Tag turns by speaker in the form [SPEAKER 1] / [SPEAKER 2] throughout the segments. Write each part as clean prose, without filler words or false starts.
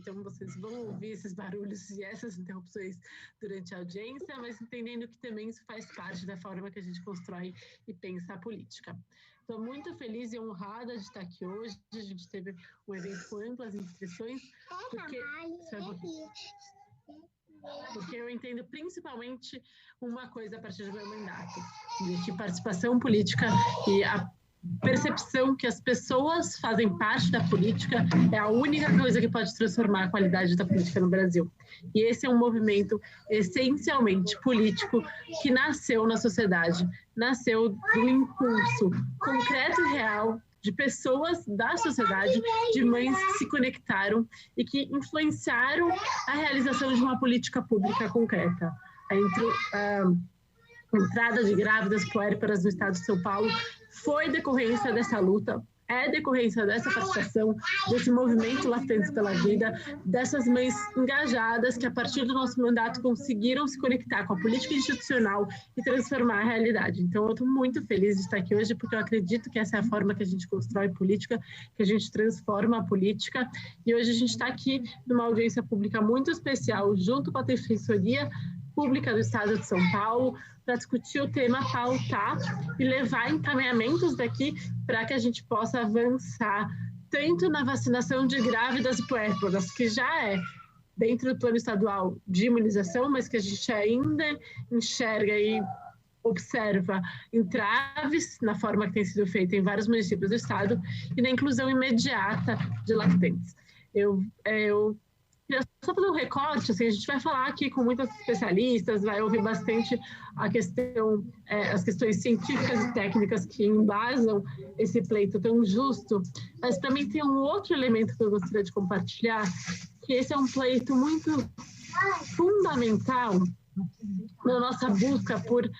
[SPEAKER 1] então vocês vão ouvir esses barulhos e essas interrupções durante a audiência, mas entendendo que também isso faz parte da forma que a gente constrói e pensa a política. Estou muito feliz e honrada de estar aqui hoje. A gente teve um evento com amplas inscrições, porque eu entendo principalmente uma coisa a partir do meu mandato, de participação política e a percepção que as pessoas fazem parte da política é a única coisa que pode transformar a qualidade da política no Brasil. E esse é um movimento essencialmente político que nasceu na sociedade, nasceu do impulso concreto e real de pessoas da sociedade, de mães que se conectaram e que influenciaram a realização de uma política pública concreta. A entrada de grávidas puérperas no estado de São Paulo foi decorrência dessa luta, é decorrência dessa participação, desse movimento Lactantes pela Vida, dessas mães engajadas que, a partir do nosso mandato, conseguiram se conectar com a política institucional e transformar a realidade. Então, eu estou muito feliz de estar aqui hoje, porque eu acredito que essa é a forma que a gente constrói política, que a gente transforma a política. E hoje a gente está aqui numa audiência pública muito especial, junto com a Defensoria Pública do Estado de São Paulo, para discutir o tema, pautar e levar encaminhamentos daqui para que a gente possa avançar tanto na vacinação de grávidas e puérperas, que já é dentro do plano estadual de imunização, mas que a gente ainda enxerga e observa entraves na forma que tem sido feita em vários municípios do estado, e na inclusão imediata de lactantes. Eu só fazer um recorte, assim, a gente vai falar aqui com muitas especialistas, vai ouvir bastante as questões científicas e técnicas que embasam esse pleito tão justo, mas também tem um outro elemento que eu gostaria de compartilhar, que esse é um pleito muito fundamental na nossa busca por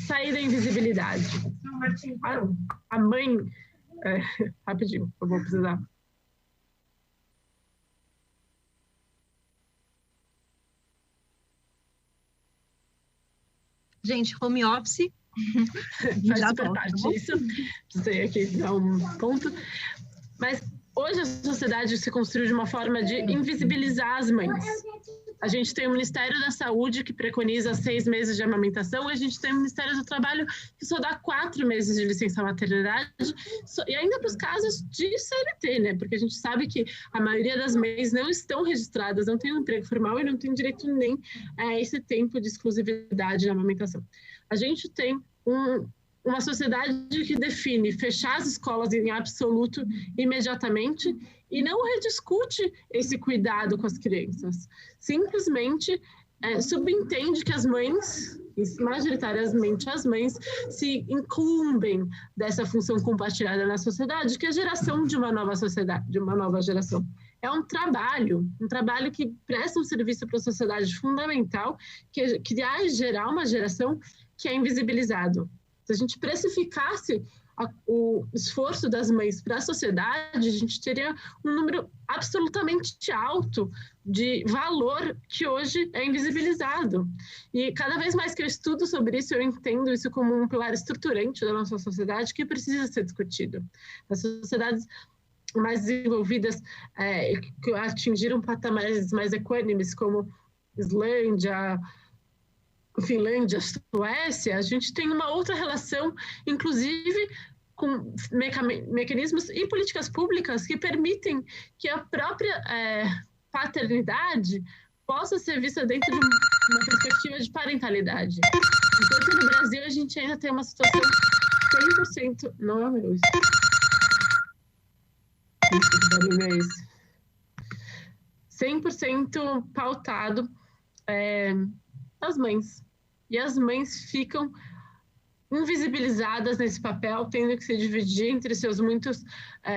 [SPEAKER 1] sair da invisibilidade. A mãe... rapidinho, eu vou precisar...
[SPEAKER 2] Gente, home office.
[SPEAKER 1] Faz super parte disso. Precisei aqui dar um ponto. Mas hoje a sociedade se construiu de uma forma de invisibilizar as mães. A gente tem o Ministério da Saúde, que preconiza 6 meses de amamentação, e a gente tem o Ministério do Trabalho, que só dá 4 meses de licença maternidade, e ainda para os casos de CLT, né? Porque a gente sabe que a maioria das mães não estão registradas, não tem um emprego formal e não tem direito nem a esse tempo de exclusividade na amamentação. A gente tem uma sociedade que define fechar as escolas em absoluto imediatamente e não rediscute esse cuidado com as crianças. Simplesmente subentende que as mães, majoritariamente as mães, se incumbem dessa função compartilhada na sociedade, que é a geração de uma nova sociedade, de uma nova geração. É um trabalho que presta um serviço para a sociedade fundamental, que vai gerar uma geração que é invisibilizado. Se a gente precificasse o esforço das mães para a sociedade, a gente teria um número absolutamente alto de valor que hoje é invisibilizado. E cada vez mais que eu estudo sobre isso, eu entendo isso como um pilar estruturante da nossa sociedade que precisa ser discutido. As sociedades mais desenvolvidas, que atingiram patamares mais equânimes, como Islândia, Finlândia, Suécia, a gente tem uma outra relação, inclusive com mecanismos e políticas públicas que permitem que a própria paternidade possa ser vista dentro de uma perspectiva de parentalidade. Enquanto no Brasil a gente ainda tem uma situação 100%... Não é o meu isso. Que barulho é esse? 100% pautado as mães. E as mães ficam invisibilizadas nesse papel, tendo que se dividir entre seus muitas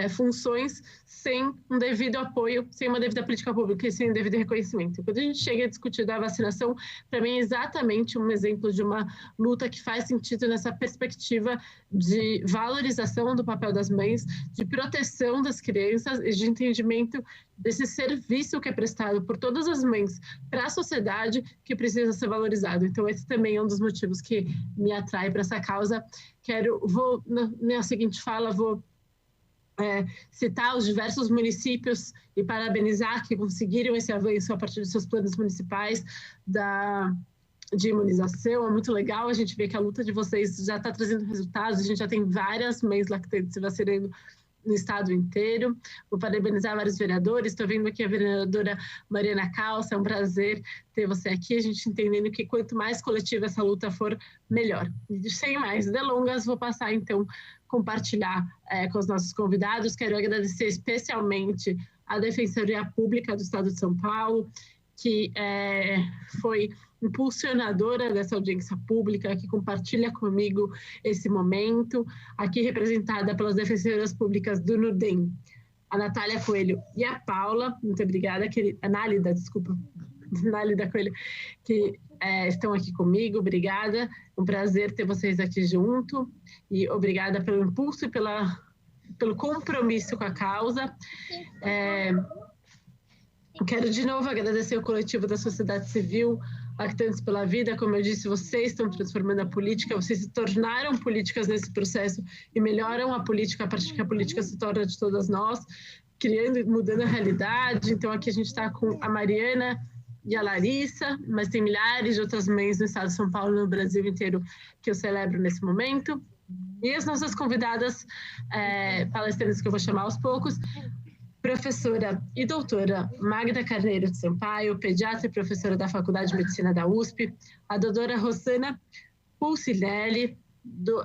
[SPEAKER 1] funções, sem um devido apoio, sem uma devida política pública e sem um devido reconhecimento. Quando a gente chega a discutir da vacinação, para mim é exatamente um exemplo de uma luta que faz sentido nessa perspectiva de valorização do papel das mães, de proteção das crianças e de entendimento desse serviço que é prestado por todas as mães para a sociedade que precisa ser valorizado. Então, esse também é um dos motivos que me atrai para essa causa. Na minha seguinte fala, vou citar os diversos municípios e parabenizar que conseguiram esse avanço a partir dos seus planos municipais de imunização. É muito legal a gente ver que a luta de vocês já está trazendo resultados. A gente já tem várias mães lactantes se vacinando no estado inteiro. Vou parabenizar vários vereadores. Estou vendo aqui a vereadora Mariana Calça. É um prazer ter você aqui. A gente entendendo que quanto mais coletiva essa luta for, melhor. E sem mais delongas, vou passar então compartilhar com os nossos convidados. Quero agradecer especialmente a Defensoria Pública do Estado de São Paulo, que foi impulsionadora dessa audiência pública, que compartilha comigo esse momento, aqui representada pelas defensoras públicas do NUDEM, a Natália Coelho e a Paula, muito obrigada, a Nálida, desculpa, Nálida Coelho, que estão aqui comigo, obrigada, um prazer ter vocês aqui junto, e obrigada pelo impulso e pelo compromisso com a causa. Quero de novo agradecer o coletivo da sociedade civil, Lactantes pela Vida. Como eu disse, vocês estão transformando a política, vocês se tornaram políticas nesse processo e melhoram a política a partir que a política se torna de todas nós, criando e mudando a realidade. Então aqui a gente está com a Mariana e a Larissa, mas tem milhares de outras mães no estado de São Paulo e no Brasil inteiro que eu celebro nesse momento. E as nossas convidadas palestrantes que eu vou chamar aos poucos: professora e doutora Magda Carneiro de Sampaio, pediatra e professora da Faculdade de Medicina da USP, a doutora Rossana Pulcinelli,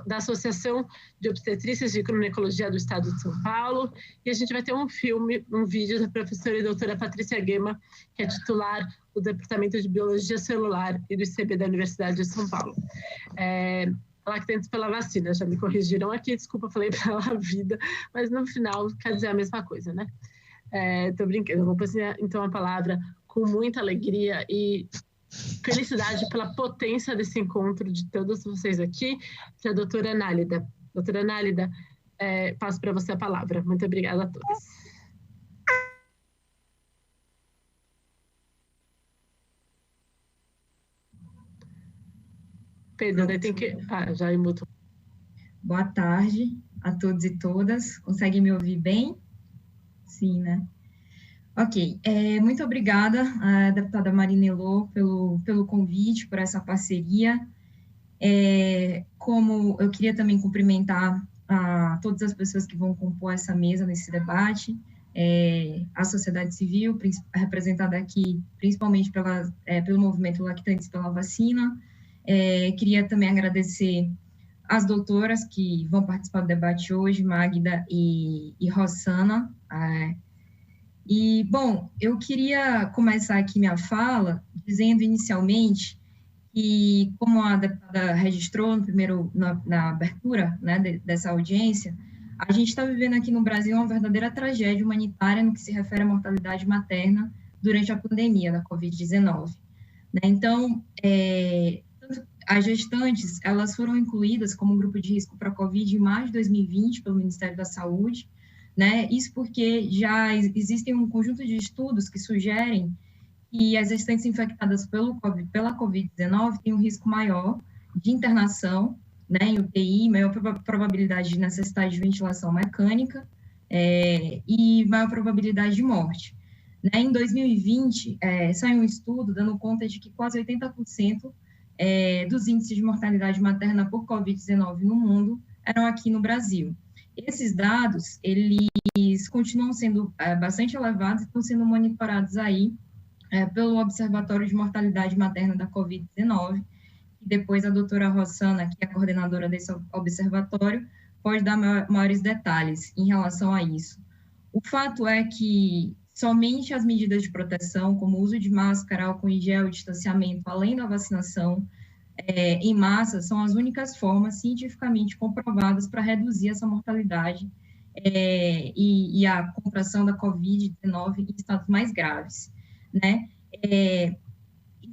[SPEAKER 1] da Associação de Obstetrícias de Ginecologia do Estado de São Paulo, e a gente vai ter um vídeo da professora e doutora Patrícia Gema, que é titular do Departamento de Biologia Celular e do ICB da Universidade de São Paulo. Lactantes pela Vacina, já me corrigiram aqui, desculpa, falei pela vida, mas no final quer dizer a mesma coisa, né? Tô brincando, eu vou passar então a palavra com muita alegria e felicidade pela potência desse encontro de todos vocês aqui, que é a doutora Nálida. Doutora Nálida, passo para você a palavra. Muito obrigada a todos. Pedro, daí tem que... já imutou.
[SPEAKER 2] Boa tarde a todos e todas. Conseguem me ouvir bem? Sim, né? Ok. Muito obrigada, deputada Marina Elô, pelo convite, por essa parceria. Como eu queria também cumprimentar a todas as pessoas que vão compor essa mesa nesse debate, a sociedade civil, representada aqui principalmente pelo movimento Lactantes pela Vacina. Queria também agradecer as doutoras que vão participar do debate hoje, Magda e Rossana. E, bom, eu queria começar aqui minha fala dizendo inicialmente que, como a deputada registrou na abertura, né, dessa audiência, a gente está vivendo aqui no Brasil uma verdadeira tragédia humanitária no que se refere à mortalidade materna durante a pandemia da Covid-19. Né? Então, as gestantes, elas foram incluídas como grupo de risco para a Covid em março de 2020 pelo Ministério da Saúde, né? Isso porque já existem um conjunto de estudos que sugerem que as gestantes infectadas pela Covid-19 têm um risco maior de internação, né, em UTI, maior probabilidade de necessidade de ventilação mecânica e maior probabilidade de morte. Né? Em 2020, saiu um estudo dando conta de que quase 80% dos índices de mortalidade materna por Covid-19 no mundo eram aqui no Brasil. Esses dados, eles continuam sendo bastante elevados e estão sendo monitorados aí pelo Observatório de Mortalidade Materna da Covid-19, e depois a doutora Rossana, que é a coordenadora desse observatório, pode dar maiores detalhes em relação a isso. O fato é que somente as medidas de proteção, como o uso de máscara, álcool em gel e distanciamento, além da vacinação em massa, são as únicas formas cientificamente comprovadas para reduzir essa mortalidade e a contração da Covid-19 em estados mais graves. Né?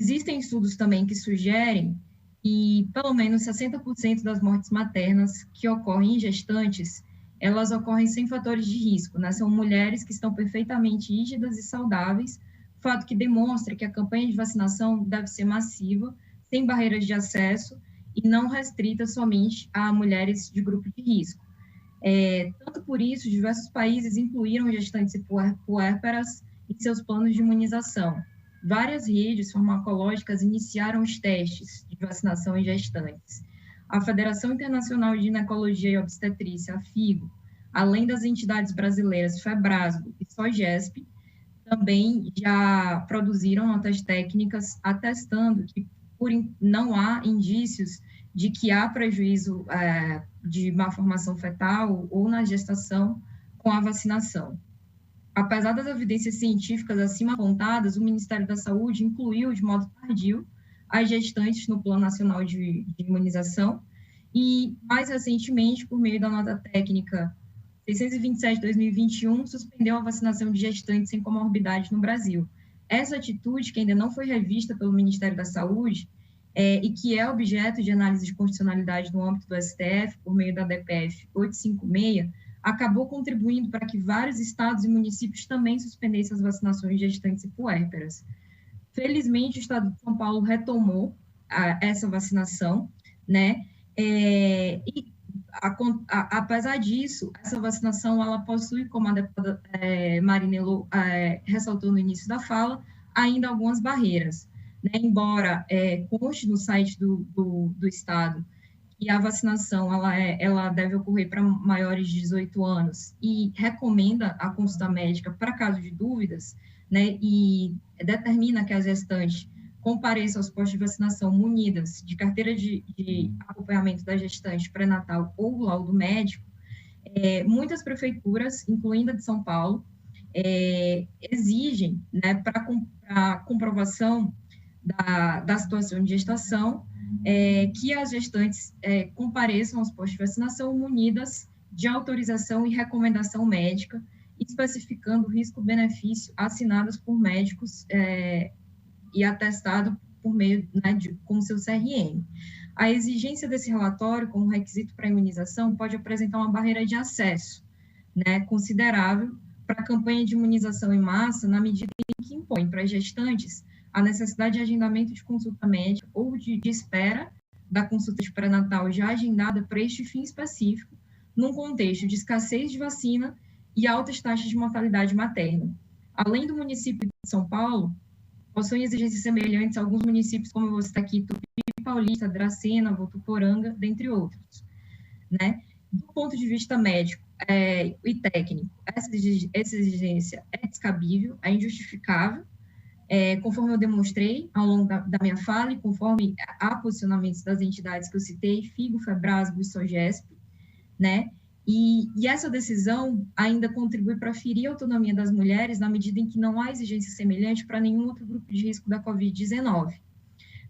[SPEAKER 2] Existem estudos também que sugerem que pelo menos 60% das mortes maternas que ocorrem em gestantes, elas ocorrem sem fatores de risco, né? São mulheres que estão perfeitamente rígidas e saudáveis, fato que demonstra que a campanha de vacinação deve ser massiva, sem barreiras de acesso e não restrita somente a mulheres de grupo de risco. Tanto por isso, diversos países incluíram gestantes e puérperas em seus planos de imunização. Várias redes farmacológicas iniciaram os testes de vacinação em gestantes. A Federação Internacional de Ginecologia e Obstetrícia, a FIGO, além das entidades brasileiras FEBRASGO e SOGESP, também já produziram notas técnicas atestando que não há indícios de que há prejuízo de malformação fetal ou na gestação com a vacinação. Apesar das evidências científicas acima apontadas, o Ministério da Saúde incluiu de modo tardio as gestantes no Plano Nacional de Imunização e, mais recentemente, por meio da nota técnica 627/2021, suspendeu a vacinação de gestantes sem comorbidade no Brasil. Essa atitude, que ainda não foi revista pelo Ministério da Saúde, e que é objeto de análise de constitucionalidade no âmbito do STF, por meio da DPF 856, acabou contribuindo para que vários estados e municípios também suspendessem as vacinações de gestantes e puérperas. Felizmente, o estado de São Paulo retomou essa vacinação, né? Apesar disso, essa vacinação, ela possui, como a deputada Marinello ressaltou no início da fala, ainda algumas barreiras, né? Embora conste no site do Estado que a vacinação ela deve ocorrer para maiores de 18 anos e recomenda a consulta médica para caso de dúvidas, né? E determina que as gestantes compareçam aos postos de vacinação munidas de carteira de acompanhamento da gestante pré-natal ou laudo médico. Muitas prefeituras, incluindo a de São Paulo, exigem, né, para comprovação da situação de gestação, que as gestantes compareçam aos postos de vacinação munidas de autorização e recomendação médica, especificando o risco-benefício assinados por médicos e atestado por meio, né, com seu CRM. A exigência desse relatório como requisito para a imunização pode apresentar uma barreira de acesso, né, considerável para a campanha de imunização em massa, na medida em que impõe para as gestantes a necessidade de agendamento de consulta médica ou de espera da consulta de pré-natal já agendada para este fim específico, num contexto de escassez de vacina e altas taxas de mortalidade materna. Além do município de São Paulo, possuem exigências semelhantes a alguns municípios, como eu vou citar aqui, Tupi, Paulista, Dracena, Votuporanga, dentre outros, né? Do ponto de vista médico e técnico, essa exigência é descabível, é injustificável, conforme eu demonstrei ao longo da minha fala e conforme há posicionamentos das entidades que eu citei, FIGO, FEBRASGO e SOGESP, né? E essa decisão ainda contribui para ferir a autonomia das mulheres na medida em que não há exigência semelhante para nenhum outro grupo de risco da Covid-19.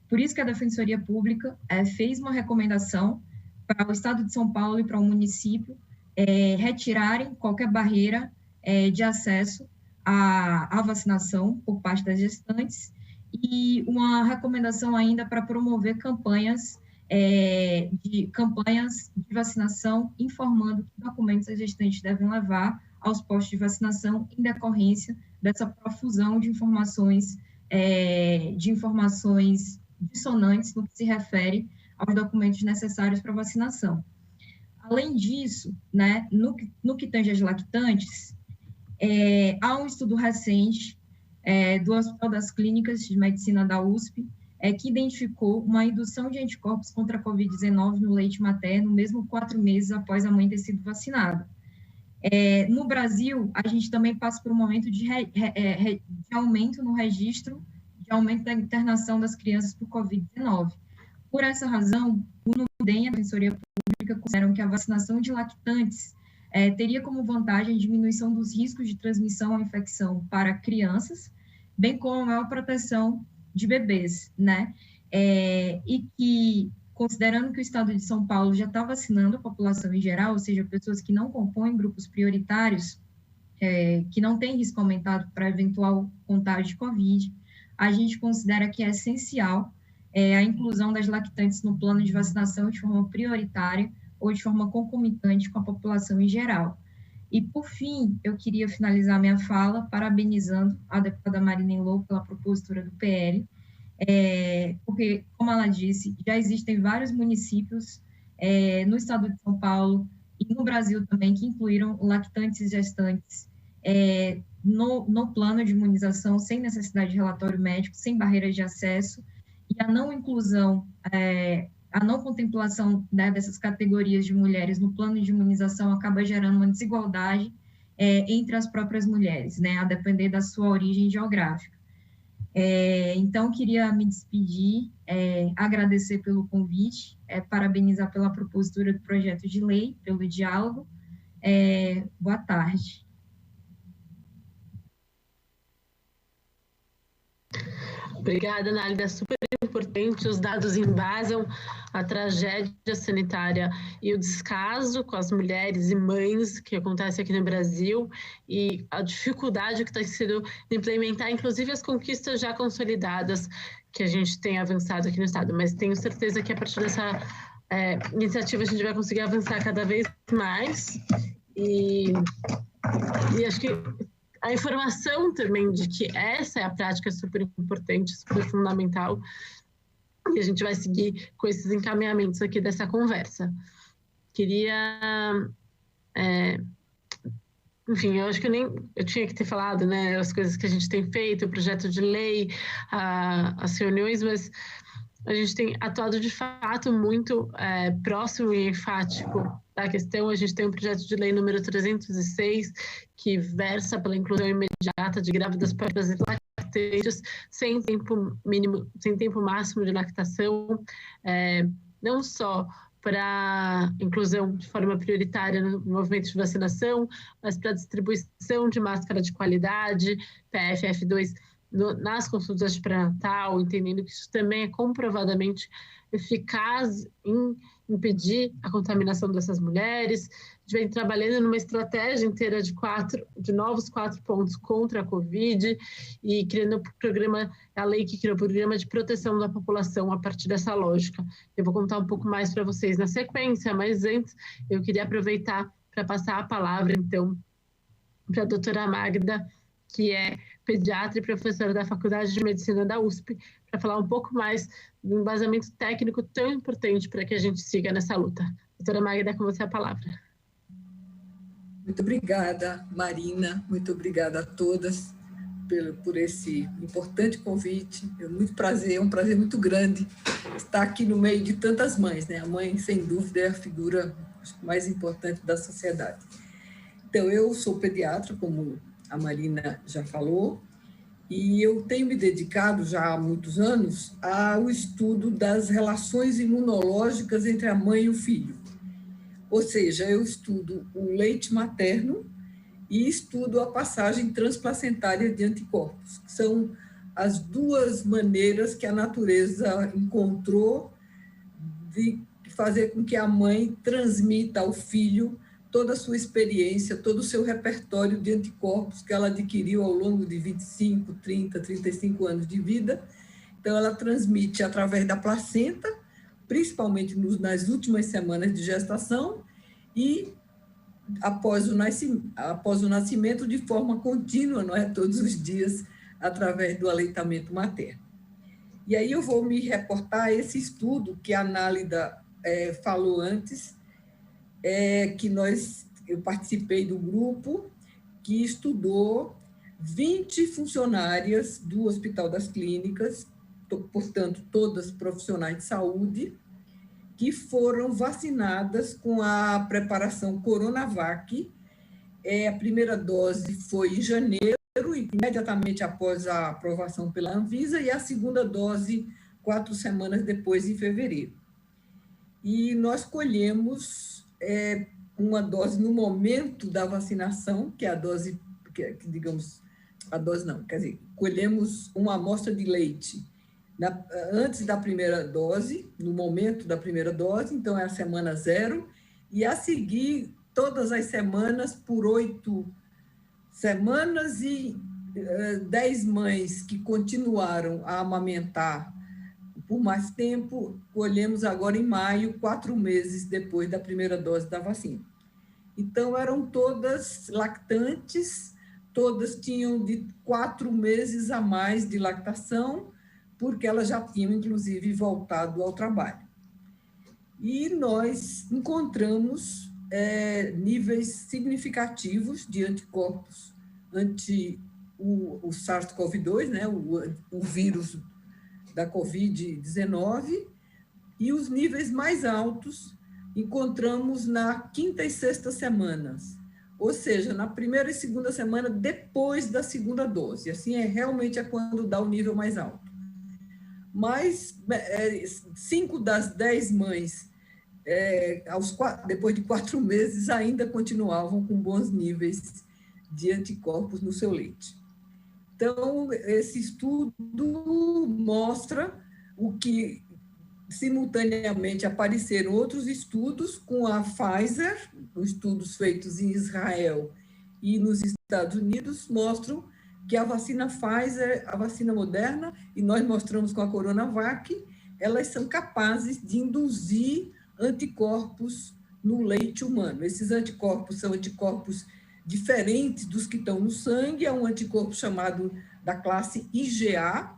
[SPEAKER 2] Por isso que a Defensoria Pública fez uma recomendação para o Estado de São Paulo e para o município retirarem qualquer barreira de acesso à vacinação por parte das gestantes e uma recomendação ainda para promover campanhas de vacinação, informando que documentos as gestantes devem levar aos postos de vacinação em decorrência dessa profusão de informações dissonantes no que se refere aos documentos necessários para vacinação. Além disso, né, no que tange às lactantes, há um estudo recente do Hospital das Clínicas de Medicina da USP, que identificou uma indução de anticorpos contra a Covid-19 no leite materno, mesmo 4 meses após a mãe ter sido vacinada. No Brasil, a gente também passa por um momento de aumento no registro, de aumento da internação das crianças por Covid-19. Por essa razão, o NUDEM e a Defensoria Pública consideram que a vacinação de lactantes teria como vantagem a diminuição dos riscos de transmissão à infecção para crianças, bem como a maior proteção de bebês, né? E que, considerando que o Estado de São Paulo já está vacinando a população em geral, ou seja, pessoas que não compõem grupos prioritários, que não têm risco aumentado para eventual contágio de Covid, a gente considera que é essencial a inclusão das lactantes no plano de vacinação de forma prioritária ou de forma concomitante com a população em geral. E, por fim, eu queria finalizar minha fala parabenizando a deputada Marinello pela propositura do PL, porque, como ela disse, já existem vários municípios no estado de São Paulo, em no Brasil também, que incluíram lactantes e gestantes no plano de imunização, sem necessidade de relatório médico, sem barreiras de acesso, e a não inclusão, a não contemplação, né, dessas categorias de mulheres no plano de imunização acaba gerando uma desigualdade entre as próprias mulheres, né, a depender da sua origem geográfica. Então, queria me despedir, agradecer pelo convite, parabenizar pela propositura do projeto de lei, pelo diálogo. Boa tarde.
[SPEAKER 1] Obrigada, Nálida. Super importante. Os dados embasam a tragédia sanitária e o descaso com as mulheres e mães que acontece aqui no Brasil e a dificuldade que está sendo de implementar, inclusive, as conquistas já consolidadas que a gente tem avançado aqui no Estado. Mas tenho certeza que a partir dessa iniciativa a gente vai conseguir avançar cada vez mais e acho que a informação também de que essa é a prática super importante, super fundamental, e a gente vai seguir com esses encaminhamentos aqui dessa conversa. Queria... enfim, eu acho que eu tinha que ter falado, né, as coisas que a gente tem feito, o projeto de lei, as reuniões, mas a gente tem atuado de fato muito próximo e enfático da questão. A gente tem um projeto de lei número 306, que versa pela inclusão imediata de grávidas, puérperas e lactantes, sem tempo máximo de lactação, não só para inclusão de forma prioritária no movimento de vacinação, mas para distribuição de máscara de qualidade, PFF2, nas consultas de pré-natal, entendendo que isso também é comprovadamente eficaz em impedir a contaminação dessas mulheres. A gente vem trabalhando numa estratégia inteira de novos 4 pontos contra a Covid e criando o programa, a lei que criou o programa de proteção da população a partir dessa lógica. Eu vou contar um pouco mais para vocês na sequência, mas antes eu queria aproveitar para passar a palavra, então, para a doutora Magda, que é pediatra e professora da Faculdade de Medicina da USP, para falar um pouco mais do embasamento técnico tão importante para que a gente siga nessa luta. Doutora Magda, com você a palavra.
[SPEAKER 3] Muito obrigada, Marina, muito obrigada a todas por esse importante convite. É muito prazer, é um prazer muito grande estar aqui no meio de tantas mães, né? A mãe, sem dúvida, é a figura mais importante da sociedade. Então, eu sou pediatra, como a Marina já falou, e eu tenho me dedicado já há muitos anos ao estudo das relações imunológicas entre a mãe e o filho. Ou seja, eu estudo o leite materno e estudo a passagem transplacentária de anticorpos, que são as duas maneiras que a natureza encontrou de fazer com que a mãe transmita ao filho toda a sua experiência, todo o seu repertório de anticorpos que ela adquiriu ao longo de 25, 30, 35 anos de vida. Então, ela transmite através da placenta, principalmente nas últimas semanas de gestação, e após o nascimento de forma contínua, não é? Todos os dias, através do aleitamento materno. E aí eu vou me reportar a esse estudo que a Nálida falou antes, eu participei do grupo que estudou 20 funcionárias do Hospital das Clínicas, portanto, todas profissionais de saúde, que foram vacinadas com a preparação Coronavac. A primeira dose foi em janeiro, imediatamente após a aprovação pela Anvisa, e a segunda dose 4 semanas depois, em fevereiro. E nós colhemos uma dose no momento da vacinação, que é a dose, colhemos uma amostra de leite antes da primeira dose, no momento da primeira dose, então é a semana 0, e a seguir todas as semanas por 8 semanas e 10 mães que continuaram a amamentar por mais tempo, colhemos agora em maio, 4 meses depois da primeira dose da vacina. Então, eram todas lactantes, todas tinham de 4 meses a mais de lactação, porque elas já tinham, inclusive, voltado ao trabalho. E nós encontramos níveis significativos de anticorpos anti o SARS-CoV-2, né, o vírus da Covid-19, e os níveis mais altos encontramos na quinta e sexta semanas, ou seja, na primeira e segunda semana depois da segunda dose. Assim, realmente é quando dá o nível mais alto. Mas 5 das 10 mães, depois de 4 meses, ainda continuavam com bons níveis de anticorpos no seu leite. Então, esse estudo mostra o que simultaneamente apareceram outros estudos com a Pfizer, estudos feitos em Israel e nos Estados Unidos, mostram que a vacina Pfizer, a vacina Moderna, e nós mostramos com a Coronavac, elas são capazes de induzir anticorpos no leite humano. Esses anticorpos são anticorpos diferentes dos que estão no sangue, é um anticorpo chamado da classe IgA,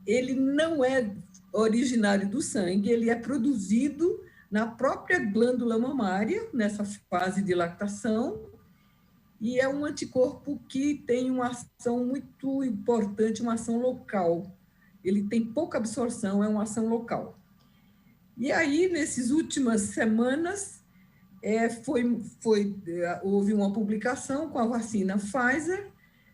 [SPEAKER 3] ele não é originário do sangue, ele é produzido na própria glândula mamária, nessa fase de lactação, e é um anticorpo que tem uma ação muito importante, uma ação local. Ele tem pouca absorção, é uma ação local. E aí, nessas últimas semanas, houve uma publicação com a vacina Pfizer,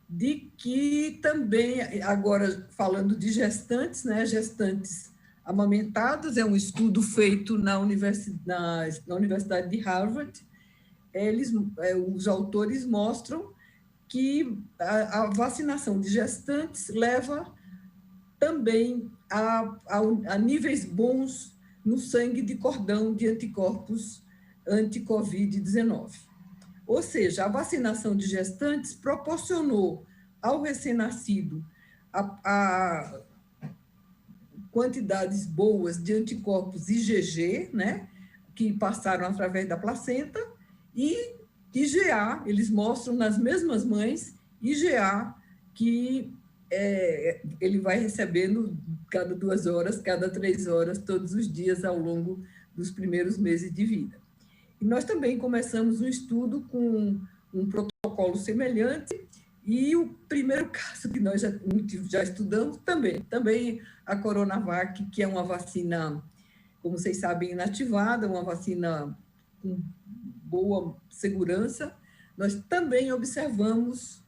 [SPEAKER 3] de que também, agora falando de gestantes, né, gestantes amamentadas, é um estudo feito na Universidade de Harvard. Os autores mostram que a vacinação de gestantes leva também a níveis bons no sangue de cordão de anticorpos anti-Covid-19. Ou seja, a vacinação de gestantes proporcionou ao recém-nascido a quantidades boas de anticorpos IgG, né, que passaram através da placenta, e IgA, eles mostram nas mesmas mães, IgA, que ele vai recebendo cada 2 horas, cada 3 horas, todos os dias ao longo dos primeiros meses de vida. E nós também começamos um estudo com um protocolo semelhante, e o primeiro caso que nós já estudamos também a Coronavac, que é uma vacina, como vocês sabem, inativada, uma vacina com boa segurança. Nós também observamos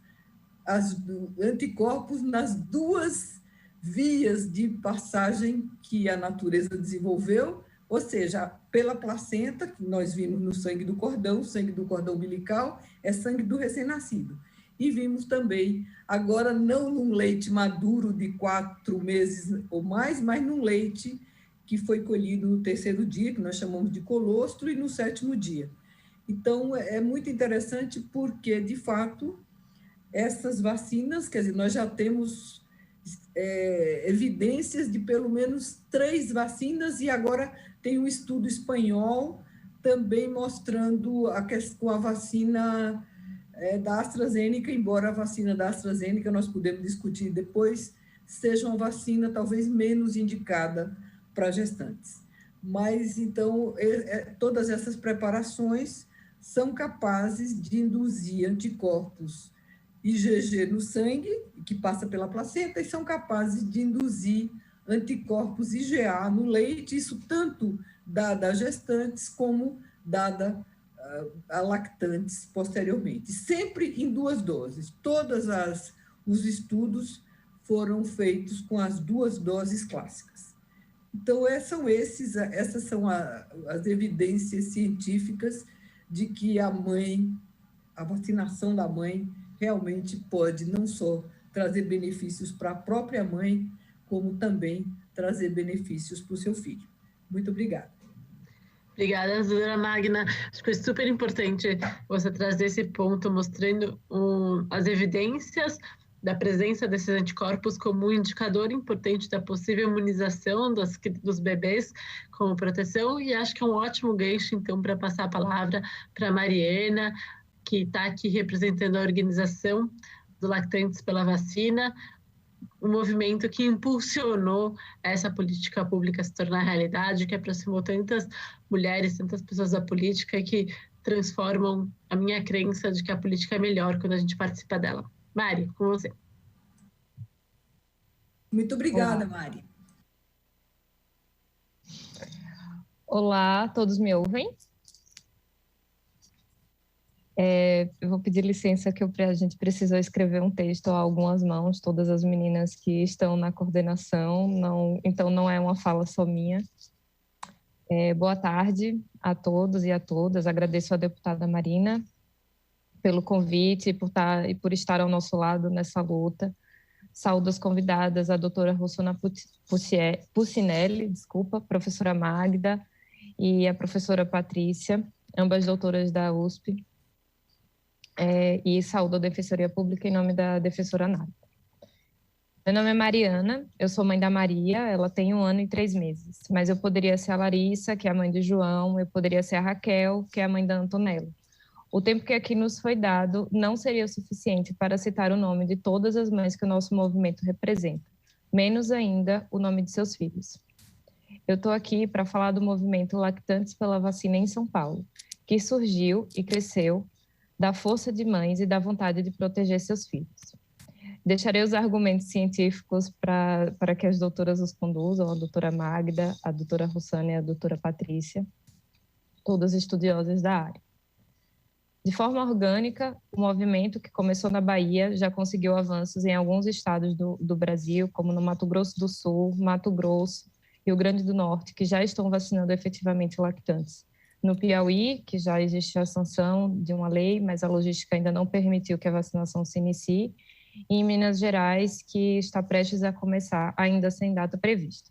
[SPEAKER 3] anticorpos nas 2 vias de passagem que a natureza desenvolveu, ou seja, pela placenta, que nós vimos no sangue do cordão, sangue do cordão umbilical, é sangue do recém-nascido. E vimos também, agora não num leite maduro de 4 meses ou mais, mas num leite que foi colhido no 3º dia, que nós chamamos de colostro, e no 7º dia. Então, é muito interessante porque, de fato, essas vacinas, quer dizer, nós já temos evidências de pelo menos 3 vacinas, e agora tem um estudo espanhol também mostrando com a vacina da AstraZeneca, embora a vacina da AstraZeneca, nós podemos discutir depois, seja uma vacina talvez menos indicada para gestantes. Mas, então, todas essas preparações são capazes de induzir anticorpos IgG no sangue, que passa pela placenta, e são capazes de induzir anticorpos IgA no leite, isso tanto dada a gestantes como dada a lactantes posteriormente, sempre em 2 doses. Todos os estudos foram feitos com as 2 doses clássicas. Então, essas são as evidências científicas de que a vacinação da mãe realmente pode não só trazer benefícios para a própria mãe, como também trazer benefícios para o seu filho. Muito obrigada.
[SPEAKER 1] Obrigada, doutora Magna. Acho que foi super importante você trazer esse ponto, mostrando as evidências da presença desses anticorpos como um indicador importante da possível imunização dos bebês como proteção, e acho que é um ótimo gancho, então, para passar a palavra para a Mariana, que está aqui representando a organização do Lactantes pela Vacina, um movimento que impulsionou essa política pública se tornar realidade, que aproximou tantas mulheres, tantas pessoas da política, e que transformam a minha crença de que a política é melhor quando a gente participa dela. Mari, com você.
[SPEAKER 3] Muito obrigada, Mari.
[SPEAKER 4] Olá, todos me ouvem? Eu vou pedir licença que a gente precisou escrever um texto a algumas mãos, todas as meninas que estão na coordenação, então não é uma fala só minha. Boa tarde a todos e a todas. Agradeço à deputada Marina pelo convite e por estar ao nosso lado nessa luta. Saúdo as convidadas, a doutora Rossana Pucinelli, professora Magda e a professora Patrícia, ambas doutoras da USP. E saúdo a Defensoria Pública em nome da defensora Nádia. Meu nome é Mariana, eu sou mãe da Maria, ela tem 1 ano e 3 meses, mas eu poderia ser a Larissa, que é a mãe de João, eu poderia ser a Raquel, que é a mãe da Antonella. O tempo que aqui nos foi dado não seria o suficiente para citar o nome de todas as mães que o nosso movimento representa, menos ainda o nome de seus filhos. Eu estou aqui para falar do movimento Lactantes pela Vacina em São Paulo, que surgiu e cresceu da força de mães e da vontade de proteger seus filhos. Deixarei os argumentos científicos para que as doutoras os conduzam, a doutora Magda, a doutora Rossana e a doutora Patrícia, todas estudiosas da área. De forma orgânica, o movimento que começou na Bahia já conseguiu avanços em alguns estados do Brasil, como no Mato Grosso do Sul, Mato Grosso, Rio Grande do Norte, que já estão vacinando efetivamente lactantes. No Piauí, que já existe a sanção de uma lei, mas a logística ainda não permitiu que a vacinação se inicie, e em Minas Gerais, que está prestes a começar, ainda sem data prevista.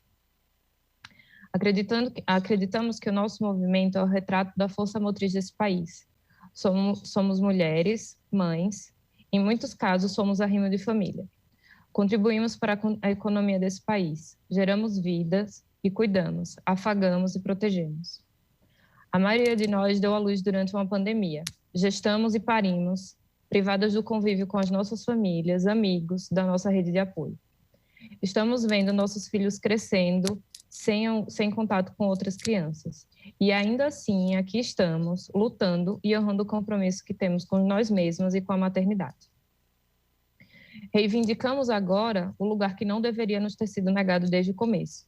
[SPEAKER 4] Acreditamos que o nosso movimento é o retrato da força motriz desse país. Somos mulheres, mães, em muitos casos somos arrimo de família. Contribuímos para a economia desse país, geramos vidas e cuidamos, afagamos e protegemos. A maioria de nós deu à luz durante uma pandemia. Gestamos e parimos, privadas do convívio com as nossas famílias, amigos, da nossa rede de apoio. Estamos vendo nossos filhos crescendo sem contato com outras crianças. E ainda assim, aqui estamos, lutando e honrando o compromisso que temos com nós mesmos e com a maternidade. Reivindicamos agora o lugar que não deveria nos ter sido negado desde o começo.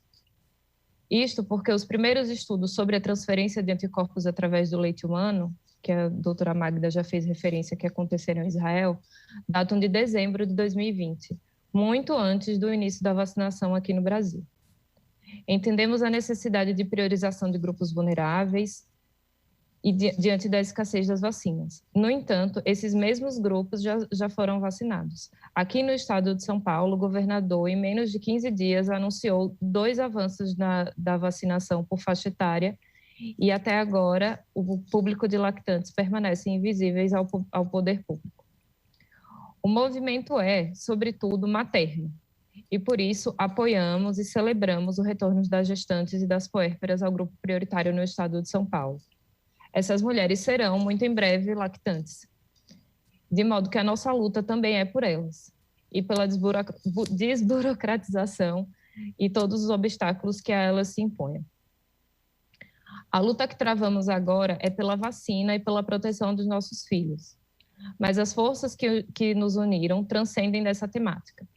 [SPEAKER 4] Isto porque os primeiros estudos sobre a transferência de anticorpos através do leite humano, que a doutora Magda já fez referência que aconteceram em Israel, datam de dezembro de 2020, muito antes do início da vacinação aqui no Brasil. Entendemos a necessidade de priorização de grupos vulneráveis e diante da escassez das vacinas. No entanto, esses mesmos grupos já foram vacinados. Aqui no estado de São Paulo, o governador, em menos de 15 dias, anunciou 2 avanços da vacinação por faixa etária e até agora o público de lactantes permanece invisíveis ao poder público. O movimento é, sobretudo, materno e, por isso, apoiamos e celebramos o retorno das gestantes e das puérperas ao grupo prioritário no estado de São Paulo. Essas mulheres serão, muito em breve, lactantes, de modo que a nossa luta também é por elas e pela desburocratização e todos os obstáculos que a elas se impõem. A luta que travamos agora é pela vacina e pela proteção dos nossos filhos, mas as forças que nos uniram transcendem dessa temática.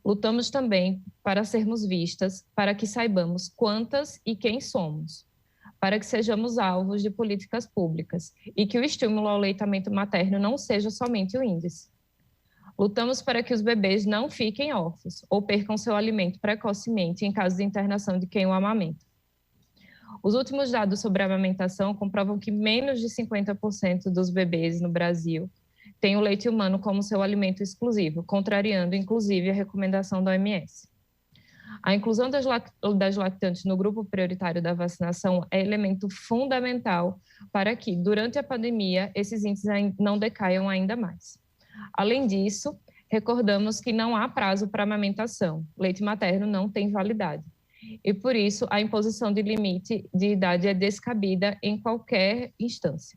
[SPEAKER 4] Lutamos também para sermos vistas, para que saibamos quantas e quem somos, para que sejamos alvos de políticas públicas e que o estímulo ao aleitamento materno não seja somente o índice. Lutamos para que os bebês não fiquem órfãos ou percam seu alimento precocemente em caso de internação de quem o amamenta. Os últimos dados sobre a amamentação comprovam que menos de 50% dos bebês no Brasil têm o leite humano como seu alimento exclusivo, contrariando, inclusive, a recomendação da OMS. A inclusão das lactantes no grupo prioritário da vacinação é elemento fundamental para que, durante a pandemia, esses índices não decaiam ainda mais. Além disso, recordamos que não há prazo para amamentação. Leite materno não tem validade. E, por isso, a imposição de limite de idade é descabida em qualquer instância.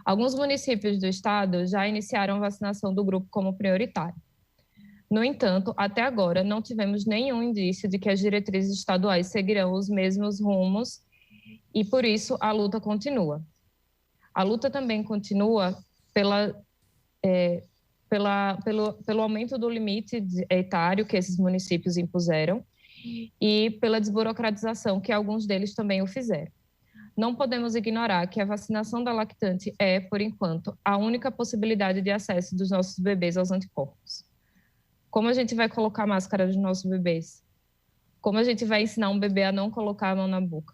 [SPEAKER 4] Alguns municípios do estado já iniciaram a vacinação do grupo como prioritário. No entanto, até agora, não tivemos nenhum indício de que as diretrizes estaduais seguirão os mesmos rumos e, por isso, a luta continua. A luta também continua pelo aumento do limite etário que esses municípios impuseram e pela desburocratização que alguns deles também o fizeram. Não podemos ignorar que a vacinação da lactante é, por enquanto, a única possibilidade de acesso dos nossos bebês aos anticorpos. Como a gente vai colocar máscara dos nossos bebês? Como a gente vai ensinar um bebê a não colocar a mão na boca?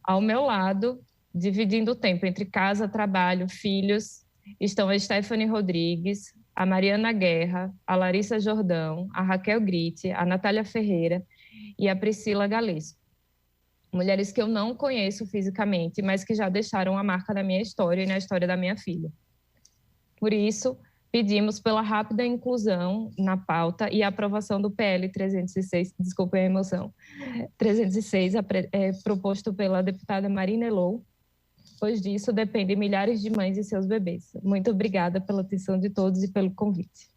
[SPEAKER 4] Ao meu lado, dividindo o tempo entre casa, trabalho, filhos, estão a Stephanie Rodrigues, a Mariana Guerra, a Larissa Jordão, a Raquel Gritti, a Natália Ferreira e a Priscila Galesco. Mulheres que eu não conheço fisicamente, mas que já deixaram a marca na minha história e na história da minha filha. Por isso, pedimos pela rápida inclusão na pauta e aprovação do PL 306, desculpem a emoção, 306, proposto pela deputada Marina Elou, pois disso dependem milhares de mães e seus bebês. Muito obrigada pela atenção de todos e pelo convite.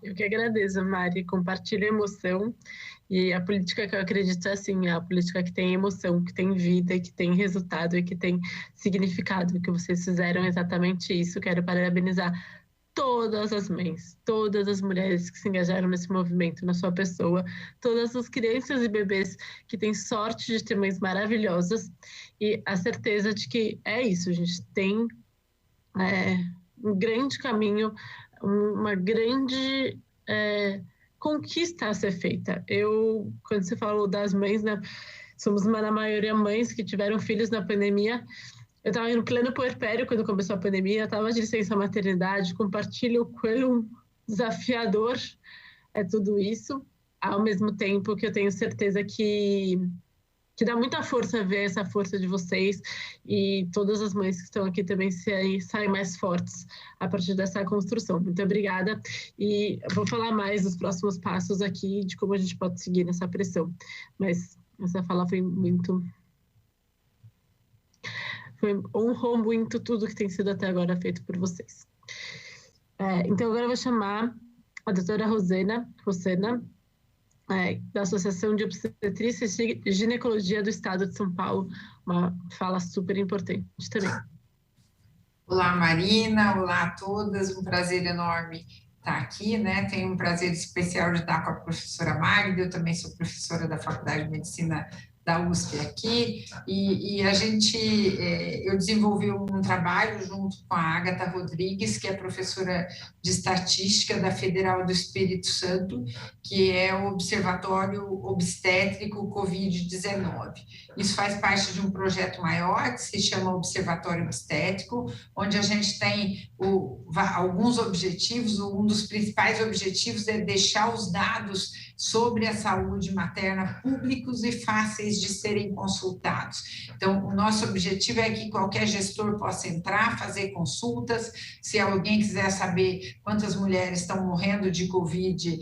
[SPEAKER 1] Eu que agradeço, Mari, compartilho a emoção, e a política que eu acredito é assim, a política que tem emoção, que tem vida, que tem resultado e que tem significado, que vocês fizeram exatamente isso. Quero parabenizar todas as mães, todas as mulheres que se engajaram nesse movimento, na sua pessoa, todas as crianças e bebês que têm sorte de ter mães maravilhosas, e a certeza de que é isso, a gente tem um grande caminho, uma grande conquista a ser feita. Quando você falou das mães, né, somos na maioria mães que tiveram filhos na pandemia. Eu estava no pleno puerpério quando começou a pandemia, estava de licença maternidade, compartilho o quão desafiador é tudo isso, ao mesmo tempo que eu tenho certeza que dá muita força ver essa força de vocês, e todas as mães que estão aqui também saem mais fortes a partir dessa construção. Muito obrigada, e eu vou falar mais dos próximos passos aqui, de como a gente pode seguir nessa pressão, mas essa fala honrou muito tudo que tem sido até agora feito por vocês. Então agora eu vou chamar a doutora Rosena, da Associação de Obstetrícia e Ginecologia do Estado de São Paulo, uma fala super importante também.
[SPEAKER 5] Olá, Marina, olá a todas, um prazer enorme estar aqui, né? Tenho um prazer especial de estar com a professora Magda, eu também sou professora da Faculdade de Medicina da USP aqui, e eu desenvolvi um trabalho junto com a Agatha Rodrigues, que é professora de estatística da Federal do Espírito Santo, que é o Observatório Obstétrico Covid-19. Isso faz parte de um projeto maior que se chama Observatório Obstétrico, onde a gente tem alguns objetivos. Um dos principais objetivos é deixar os dados sobre a saúde materna públicos e fáceis de serem consultados. Então, o nosso objetivo é que qualquer gestor possa entrar, fazer consultas. Se alguém quiser saber quantas mulheres estão morrendo de Covid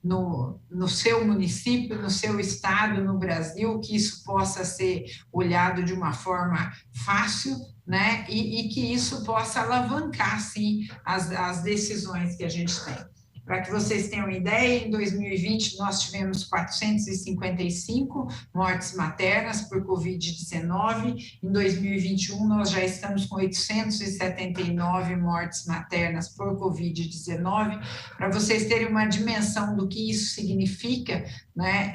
[SPEAKER 5] no seu município, no seu estado, no Brasil, que isso possa ser olhado de uma forma fácil, né? E que isso possa alavancar, sim, as decisões que a gente tem. Para que vocês tenham ideia, em 2020 nós tivemos 455 mortes maternas por Covid-19, em 2021 nós já estamos com 879 mortes maternas por Covid-19. Para vocês terem uma dimensão do que isso significa, né?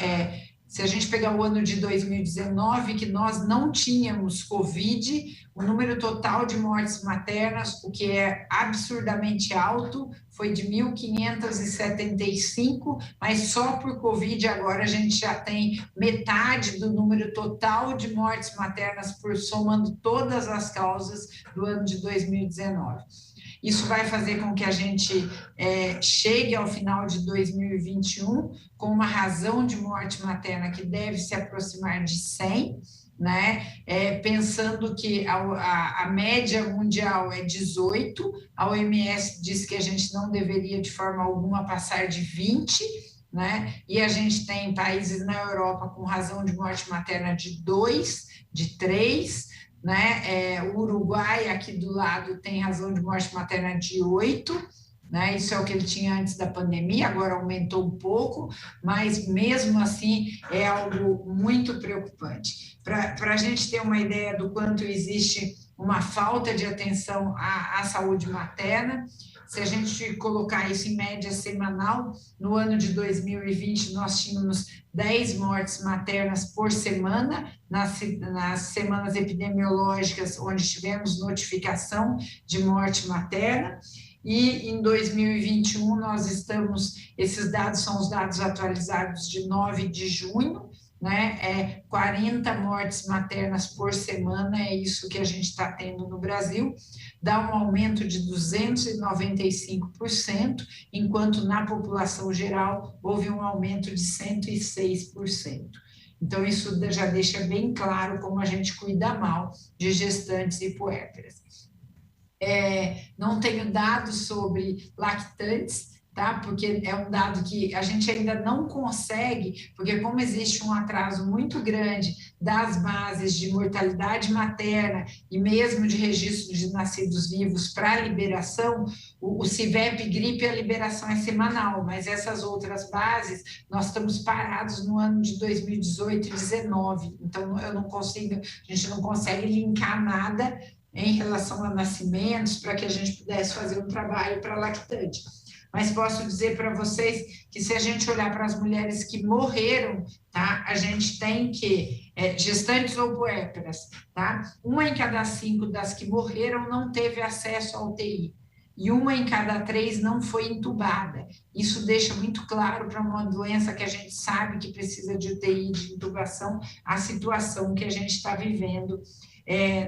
[SPEAKER 5] Se a gente pegar o ano de 2019, que nós não tínhamos Covid, o número total de mortes maternas, o que é absurdamente alto, foi de 1.575, mas só por Covid agora a gente já tem metade do número total de mortes maternas, somando todas as causas do ano de 2019. Isso vai fazer com que a gente chegue ao final de 2021 com uma razão de morte materna que deve se aproximar de 100, né? Pensando que a média mundial é 18, a OMS diz que a gente não deveria de forma alguma passar de 20, né? E a gente tem países na Europa com razão de morte materna de 2, de 3, né? O Uruguai, aqui do lado, tem razão de morte materna de 8, né? Isso é o que ele tinha antes da pandemia, agora aumentou um pouco, mas mesmo assim é algo muito preocupante. Para a gente ter uma ideia do quanto existe uma falta de atenção à saúde materna, se a gente colocar isso em média semanal, no ano de 2020 nós tínhamos 10 mortes maternas por semana, nas semanas epidemiológicas onde tivemos notificação de morte materna, e em 2021 nós estamos, esses dados são os dados atualizados de 9 de junho, né? 40 mortes maternas por semana, é isso que a gente está tendo no Brasil, dá um aumento de 295%, enquanto na população geral houve um aumento de 106%. Então, isso já deixa bem claro como a gente cuida mal de gestantes e puérperas. Não tenho dados sobre lactantes, tá? Porque é um dado que a gente ainda não consegue, porque como existe um atraso muito grande das bases de mortalidade materna e mesmo de registro de nascidos vivos para liberação, o CIVEP gripe, a liberação é semanal, mas essas outras bases, nós estamos parados no ano de 2018 e 2019, então a gente não consegue linkar nada em relação a nascimentos para que a gente pudesse fazer um trabalho para lactante. Mas posso dizer para vocês que se a gente olhar para as mulheres que morreram, tá? A gente tem que, gestantes ou puérperas, tá? 1 em cada 5 das que morreram não teve acesso à UTI. E 1 em cada 3 não foi entubada. Isso deixa muito claro para uma doença que a gente sabe que precisa de UTI, de intubação, a situação que a gente está vivendo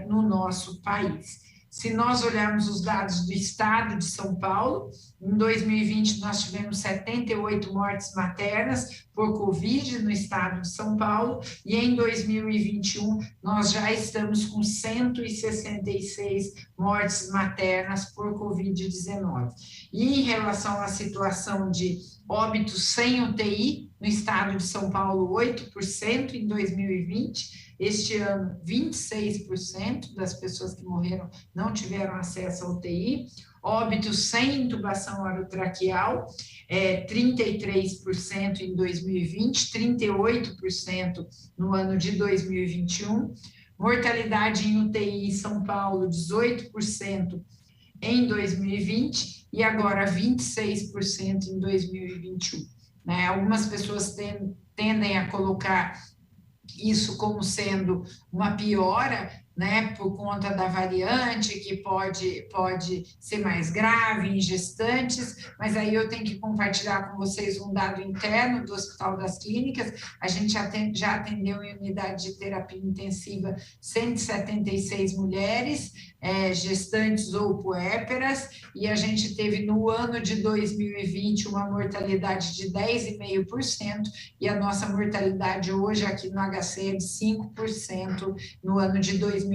[SPEAKER 5] no nosso país. Se nós olharmos os dados do estado de São Paulo, em 2020 nós tivemos 78 mortes maternas por Covid no estado de São Paulo, e em 2021 nós já estamos com 166 mortes maternas por Covid-19. E em relação à situação de óbitos sem UTI, no estado de São Paulo, 8% em 2020, este ano, 26% das pessoas que morreram não tiveram acesso à UTI. Óbitos sem intubação orotraqueal, 33% em 2020, 38% no ano de 2021. Mortalidade em UTI em São Paulo, 18% em 2020 e agora 26% em 2021. Né? Algumas pessoas tendem a colocar isso como sendo uma piora, né, por conta da variante, que pode ser mais grave em gestantes, mas aí eu tenho que compartilhar com vocês um dado interno do Hospital das Clínicas. A gente já atendeu em unidade de terapia intensiva 176 mulheres, gestantes ou puérperas, e a gente teve no ano de 2020 uma mortalidade de 10,5%, e a nossa mortalidade hoje aqui no HC é de 5% no ano de 2021.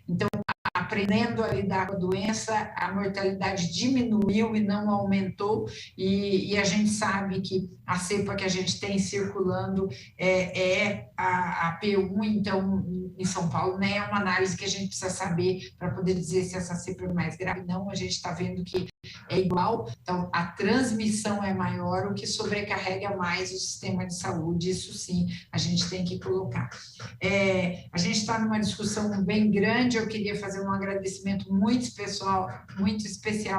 [SPEAKER 5] Então, aprendendo a lidar com a doença, a mortalidade diminuiu e não aumentou, e a gente sabe que a cepa que a gente tem circulando é a P1, então, em São Paulo, né? É uma análise que a gente precisa saber para poder dizer se essa cepa é mais grave. Não, a gente está vendo que é igual, então a transmissão é maior, o que sobrecarrega mais o sistema de saúde, isso sim, a gente tem que colocar. A gente está numa discussão bem grande, eu queria fazer um agradecimento muito especial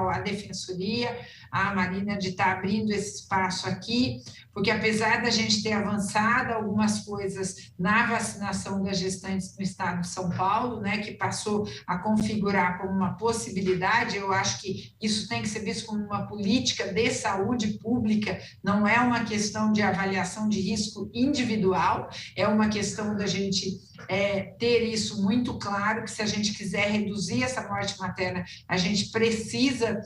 [SPEAKER 5] à Defensoria, à Marina, de estar abrindo esse espaço aqui, porque apesar da gente ter avançado algumas coisas na vacinação das gestantes no estado de São Paulo, né, que passou a configurar como uma possibilidade, eu acho que isso tem que ser visto como uma política de saúde pública, não é uma questão de avaliação de risco individual, é uma questão da gente ter isso muito claro, que se a gente quiser reduzir essa morte materna, a gente precisa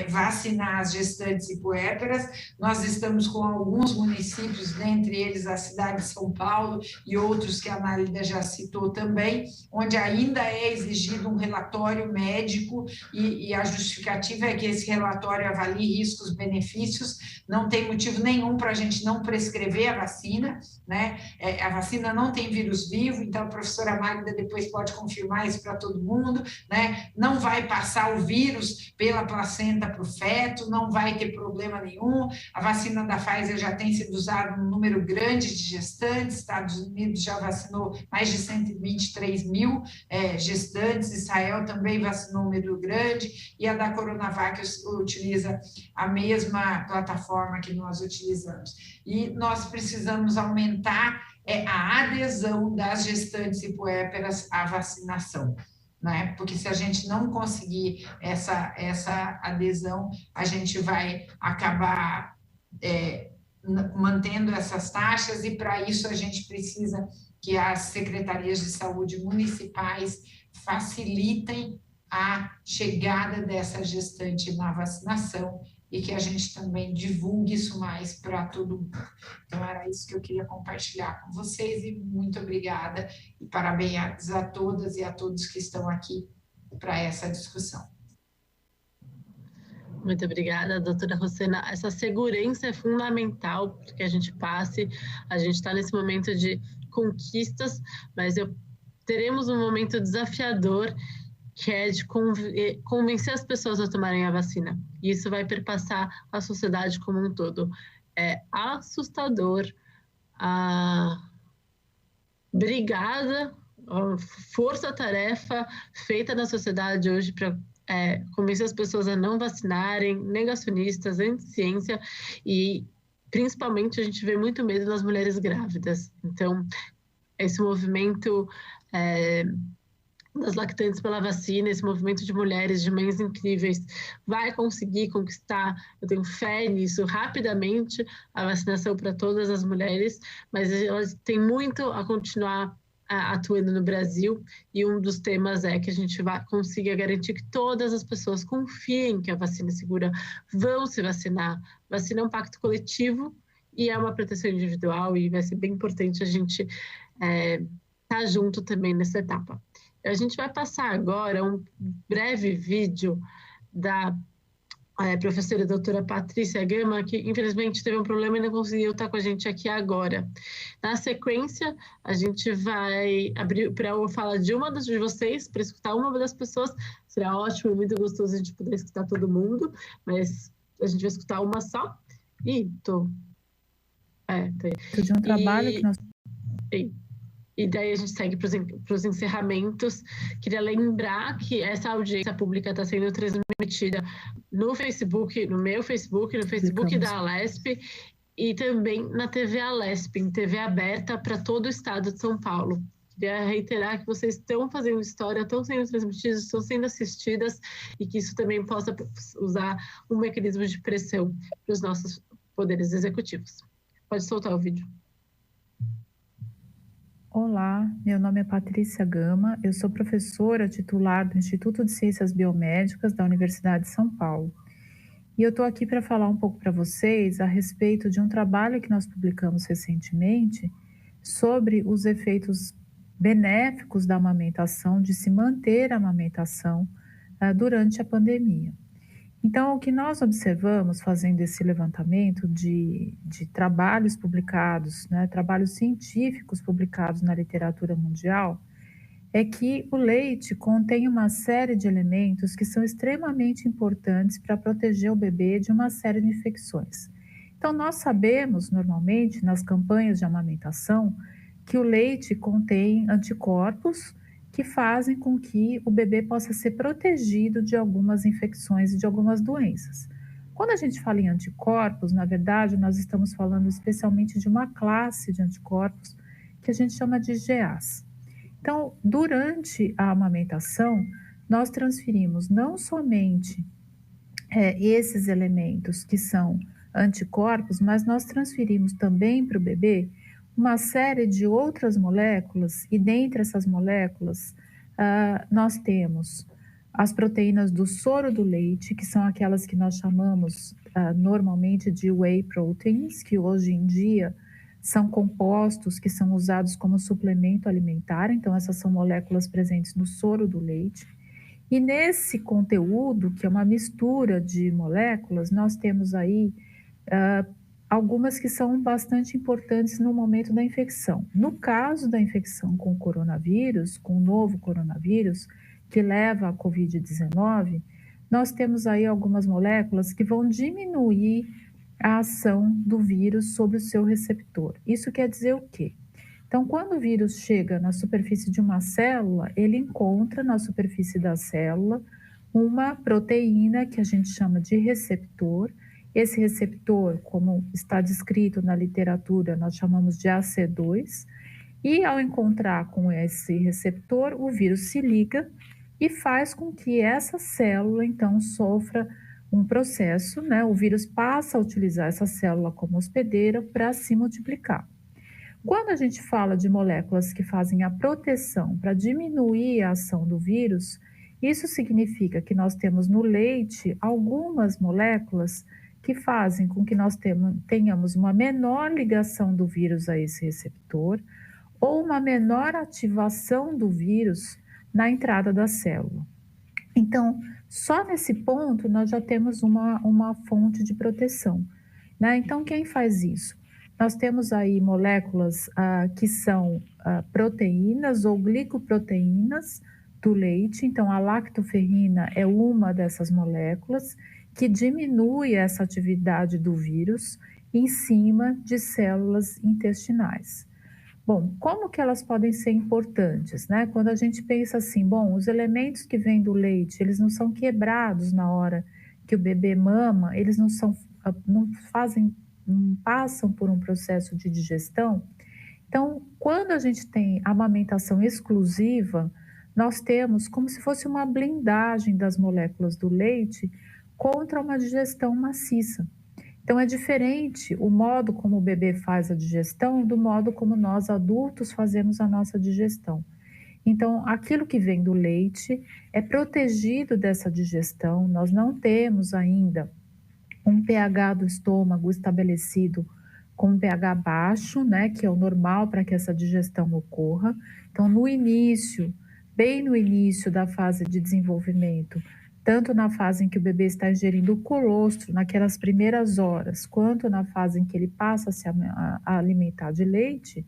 [SPEAKER 5] vacinar as gestantes e puérperas. Nós estamos com alguns municípios, dentre eles a cidade de São Paulo e outros que a Nálida já citou também, onde ainda é exigido um relatório médico e a justificativa é que esse relatório avalie riscos-benefícios. não tem motivo nenhum para a gente não prescrever a vacina, né? A vacina não tem vírus vivo, então a professora Magda depois pode confirmar isso para todo mundo, né? Não vai passar o vírus pela placenta para o feto, não vai ter problema nenhum. A vacina da Pfizer já tem sido usada num número grande de gestantes, Estados Unidos já vacinou mais de 123 mil gestantes, Israel também vacinou um número grande, e a da Coronavac utiliza a mesma plataforma que nós utilizamos. E nós precisamos aumentar a adesão das gestantes e puérperas à vacinação, né? Porque se a gente não conseguir essa adesão, a gente vai acabar mantendo essas taxas, e para isso a gente precisa que as secretarias de saúde municipais facilitem a chegada dessa gestante na vacinação e que a gente também divulgue isso mais para todo mundo. Então, era isso que eu queria compartilhar com vocês, e muito obrigada, e parabéns a todas e a todos que estão aqui para essa discussão.
[SPEAKER 1] Muito obrigada, doutora Rossena. Essa segurança é fundamental para que a gente passe. A gente está nesse momento de conquistas, mas teremos um momento desafiador, que é de convencer as pessoas a tomarem a vacina. E isso vai perpassar a sociedade como um todo. É assustador a brigada, a força-tarefa feita na sociedade hoje para convencer as pessoas a não vacinarem, negacionistas, anti-ciência, e principalmente a gente vê muito medo nas mulheres grávidas. Então, esse movimento das lactantes pela vacina, esse movimento de mulheres, de mães incríveis, vai conseguir conquistar, eu tenho fé nisso, rapidamente, a vacinação para todas as mulheres, mas elas têm muito a continuar atuando no Brasil, e um dos temas é que a gente consiga garantir que todas as pessoas confiem que a vacina é segura, vão se vacinar. Vacina é um pacto coletivo e é uma proteção individual, e vai ser bem importante a gente estar junto também nessa etapa. A gente vai passar agora um breve vídeo da professora doutora Patrícia Gama, que infelizmente teve um problema e não conseguiu estar com a gente aqui agora. Na sequência, a gente vai abrir para eu falar de uma de vocês, para escutar uma das pessoas. Será ótimo, muito gostoso a gente poder escutar todo mundo, mas a gente vai escutar uma só.
[SPEAKER 6] De um trabalho que nós...
[SPEAKER 1] E daí a gente segue para os encerramentos. Queria lembrar que essa audiência pública está sendo transmitida no Facebook, no meu Facebook, no Facebook da Alesp, e também na TV Alesp, em TV aberta para todo o estado de São Paulo. Queria reiterar que vocês estão fazendo história, estão sendo transmitidas, estão sendo assistidas, e que isso também possa usar um mecanismo de pressão para os nossos poderes executivos. Pode soltar o vídeo.
[SPEAKER 6] Olá, meu nome é Patrícia Gama, eu sou professora titular do Instituto de Ciências Biomédicas da Universidade de São Paulo. E eu estou aqui para falar um pouco para vocês a respeito de um trabalho que nós publicamos recentemente sobre os efeitos benéficos da amamentação, de se manter a amamentação durante a pandemia. Então, o que nós observamos fazendo esse levantamento de trabalhos publicados, trabalhos científicos publicados na literatura mundial, é que o leite contém uma série de elementos que são extremamente importantes para proteger o bebê de uma série de infecções. Então, nós sabemos, normalmente, nas campanhas de amamentação, que o leite contém anticorpos que fazem com que o bebê possa ser protegido de algumas infecções e de algumas doenças. Quando a gente fala em anticorpos, na verdade, nós estamos falando especialmente de uma classe de anticorpos que a gente chama de GAs. Então, durante a amamentação, nós transferimos não somente esses elementos que são anticorpos, mas nós transferimos também para o bebê uma série de outras moléculas, e dentre essas moléculas, nós temos as proteínas do soro do leite, que são aquelas que nós chamamos normalmente de whey proteins, que hoje em dia são compostos que são usados como suplemento alimentar, então essas são moléculas presentes no soro do leite. E nesse conteúdo, que é uma mistura de moléculas, nós temos aí algumas que são bastante importantes no momento da infecção. No caso da infecção com o coronavírus, com o novo coronavírus, que leva à Covid-19, nós temos aí algumas moléculas que vão diminuir a ação do vírus sobre o seu receptor. Isso quer dizer o quê? Então, quando o vírus chega na superfície de uma célula, ele encontra na superfície da célula uma proteína que a gente chama de receptor. Esse receptor, como está descrito na literatura, nós chamamos de AC2, e ao encontrar com esse receptor, o vírus se liga e faz com que essa célula, então, sofra um processo, né? O vírus passa a utilizar essa célula como hospedeira para se multiplicar. Quando a gente fala de moléculas que fazem a proteção para diminuir a ação do vírus, isso significa que nós temos no leite algumas moléculas que fazem com que nós tenhamos uma menor ligação do vírus a esse receptor ou uma menor ativação do vírus na entrada da célula. Então, só nesse ponto nós já temos uma fonte de proteção, né? Então, quem faz isso? Nós temos aí moléculas que são proteínas ou glicoproteínas do leite. Então, a lactoferrina é uma dessas moléculas que diminui essa atividade do vírus em cima de células intestinais. Bom, como que elas podem ser importantes, né? Quando a gente pensa assim, bom, os elementos que vêm do leite, eles não são quebrados na hora que o bebê mama, eles não passam por um processo de digestão. Então, quando a gente tem amamentação exclusiva, nós temos como se fosse uma blindagem das moléculas do leite contra uma digestão maciça. Então, é diferente o modo como o bebê faz a digestão do modo como nós adultos fazemos a nossa digestão. Então, aquilo que vem do leite é protegido dessa digestão. Nós não temos ainda um pH do estômago estabelecido com um pH baixo, né, que é o normal para que essa digestão ocorra. Então, no início, bem no início da fase de desenvolvimento, tanto na fase em que o bebê está ingerindo o colostro, naquelas primeiras horas, quanto na fase em que ele passa a se alimentar de leite,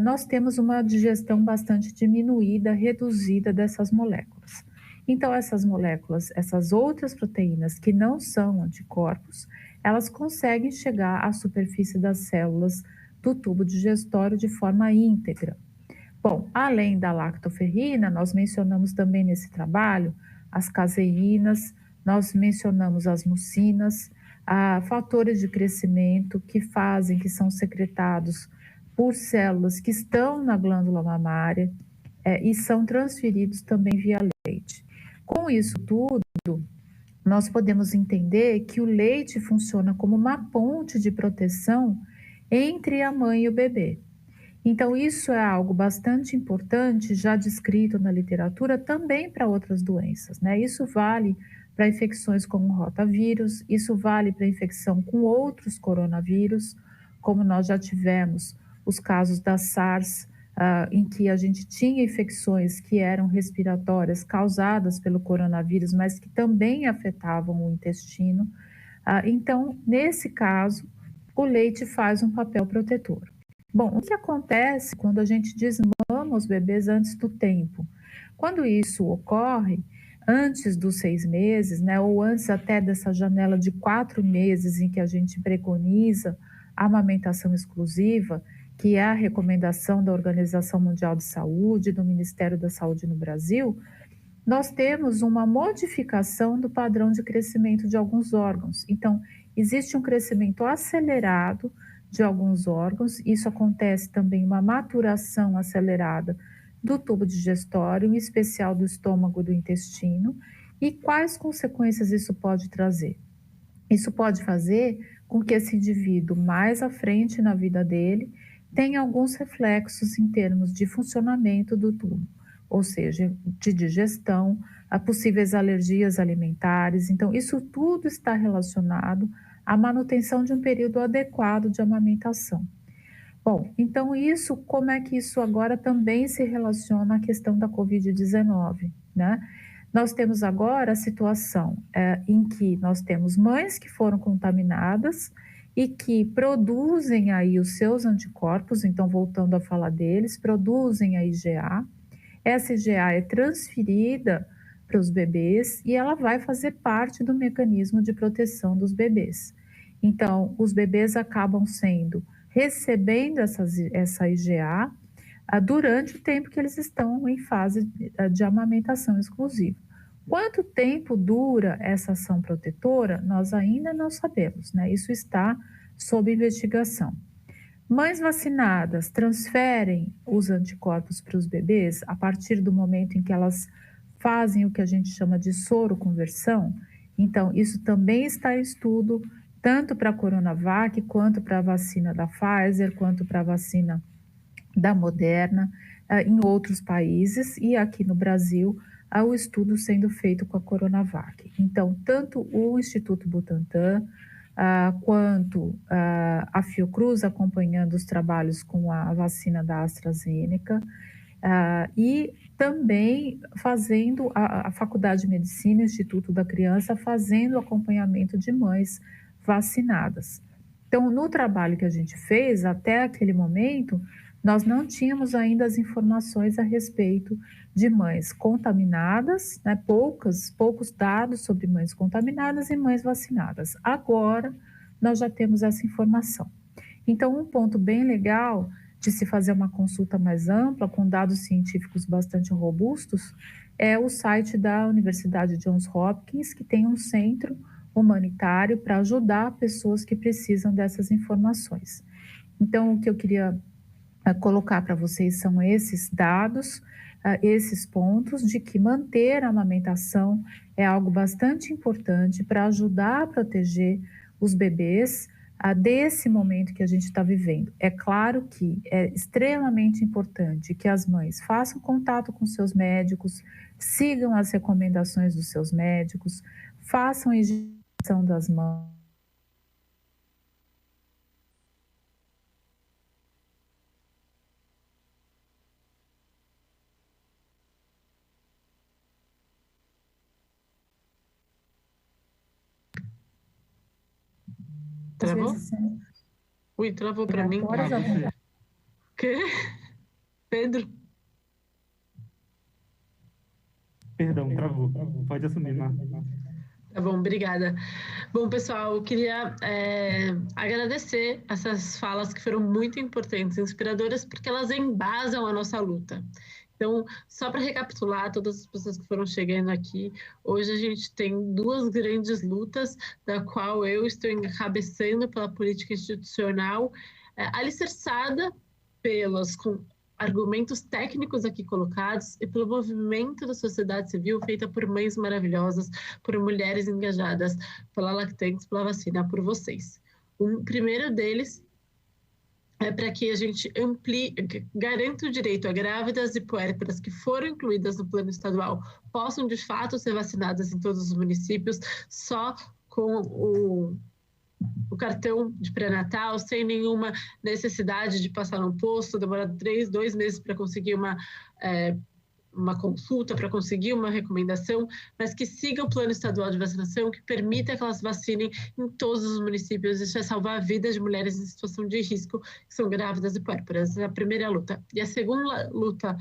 [SPEAKER 6] nós temos uma digestão bastante diminuída, reduzida dessas moléculas. Então, essas moléculas, essas outras proteínas que não são anticorpos, elas conseguem chegar à superfície das células do tubo digestório de forma íntegra. Bom, além da lactoferrina, nós mencionamos também nesse trabalho as caseínas, nós mencionamos as mucinas, fatores de crescimento que são secretados por células que estão na glândula mamária e são transferidos também via leite. Com isso tudo, nós podemos entender que o leite funciona como uma ponte de proteção entre a mãe e o bebê. Então, isso é algo bastante importante, já descrito na literatura, também para outras doenças, né? Isso vale para infecções como o rotavírus, isso vale para infecção com outros coronavírus, como nós já tivemos os casos da SARS, em que a gente tinha infecções que eram respiratórias causadas pelo coronavírus, mas que também afetavam o intestino. Então, nesse caso, o leite faz um papel protetor. Bom, o que acontece quando a gente desmama os bebês antes do tempo? Quando isso ocorre, antes dos 6 meses, né, ou antes até dessa janela de 4 meses em que a gente preconiza a amamentação exclusiva, que é a recomendação da Organização Mundial de Saúde, do Ministério da Saúde no Brasil, nós temos uma modificação do padrão de crescimento de alguns órgãos. Então, existe um crescimento acelerado de alguns órgãos, isso acontece também uma maturação acelerada do tubo digestório, em especial do estômago e do intestino. E quais consequências isso pode trazer? Isso pode fazer com que esse indivíduo, mais à frente na vida dele, tenha alguns reflexos em termos de funcionamento do tubo, ou seja, de digestão, a possíveis alergias alimentares. Então, isso tudo está relacionado à manutenção de um período adequado de amamentação. Bom, então como é que isso agora também se relaciona à questão da Covid-19, né? Nós temos agora a situação em que nós temos mães que foram contaminadas e que produzem aí os seus anticorpos, então voltando a falar deles, produzem a IgA. Essa IgA é transferida para os bebês e ela vai fazer parte do mecanismo de proteção dos bebês. Então, os bebês acabam recebendo essa IgA durante o tempo que eles estão em fase de amamentação exclusiva. Quanto tempo dura essa ação protetora, nós ainda não sabemos, né? Isso está sob investigação. Mães vacinadas transferem os anticorpos para os bebês a partir do momento em que elas fazem o que a gente chama de soroconversão. Então, isso também está em estudo, tanto para a Coronavac, quanto para a vacina da Pfizer, quanto para a vacina da Moderna, em outros países, e aqui no Brasil, o estudo sendo feito com a Coronavac. Então, tanto o Instituto Butantan, quanto a Fiocruz acompanhando os trabalhos com a vacina da AstraZeneca, e também fazendo a Faculdade de Medicina, o Instituto da Criança, fazendo acompanhamento de mães vacinadas. Então, no trabalho que a gente fez, até aquele momento, nós não tínhamos ainda as informações a respeito de mães contaminadas, né, poucos dados sobre mães contaminadas e mães vacinadas. Agora, nós já temos essa informação. Então, um ponto bem legal de se fazer uma consulta mais ampla, com dados científicos bastante robustos, é o site da Universidade Johns Hopkins, que tem um centro humanitário para ajudar pessoas que precisam dessas informações. Então, o que eu queria colocar para vocês são esses dados, esses pontos de que manter a amamentação é algo bastante importante para ajudar a proteger os bebês desse momento que a gente está vivendo. É claro que é extremamente importante que as mães façam contato com seus médicos, sigam as recomendações dos seus médicos, façam a higienização das mãos.
[SPEAKER 1] Travou? Ui, travou para mim. Quê? Pedro?
[SPEAKER 7] Perdão, travou. Pode assumir, Mar.
[SPEAKER 1] Tá bom, obrigada. Bom, pessoal, eu queria agradecer essas falas que foram muito importantes, inspiradoras, porque elas embasam a nossa luta. Então, só para recapitular todas as pessoas que foram chegando aqui, hoje a gente tem duas grandes lutas, da qual eu estou encabeçando pela política institucional, alicerçada com argumentos técnicos aqui colocados e pelo movimento da sociedade civil feita por mães maravilhosas, por mulheres engajadas pela lactância, pela vacina, por vocês. O primeiro deles é para que a gente garanta o direito a grávidas e puérperas que foram incluídas no plano estadual possam, de fato, ser vacinadas em todos os municípios, só com o cartão de pré-natal, sem nenhuma necessidade de passar no posto, demorar 2 meses para conseguir uma consulta, para conseguir uma recomendação, mas que siga o plano estadual de vacinação, que permita que elas vacinem em todos os municípios. Isso é salvar a vida de mulheres em situação de risco, que são grávidas e puérperas. Essa é a primeira luta. E a segunda luta,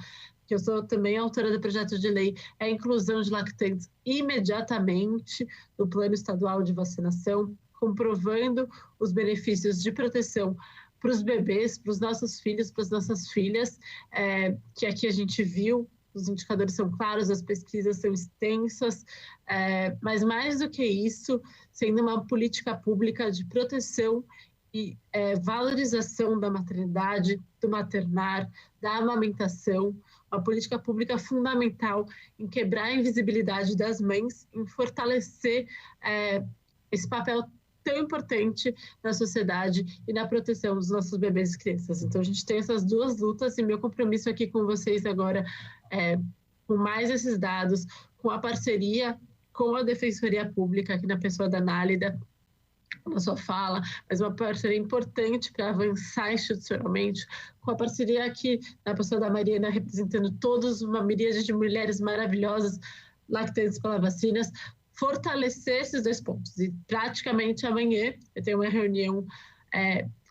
[SPEAKER 1] que eu sou também autora do projeto de lei, é a inclusão de lactantes imediatamente no plano estadual de vacinação, comprovando os benefícios de proteção para os bebês, para os nossos filhos, para as nossas filhas, que aqui a gente viu. Os indicadores são claros, as pesquisas são extensas, mas mais do que isso, sendo uma política pública de proteção e valorização da maternidade, do maternar, da amamentação, uma política pública fundamental em quebrar a invisibilidade das mães, em fortalecer esse papel tão importante na sociedade e na proteção dos nossos bebês e crianças. Então, a gente tem essas duas lutas e meu compromisso aqui com vocês agora com mais esses dados, com a parceria com a Defensoria Pública, aqui na pessoa da Nálida, na sua fala, mas uma parceria importante para avançar institucionalmente, com a parceria aqui na pessoa da Mariana, representando todos uma miríade de mulheres maravilhosas, lactantes pelas vacinas, fortalecer esses 2 pontos. E praticamente amanhã eu tenho uma reunião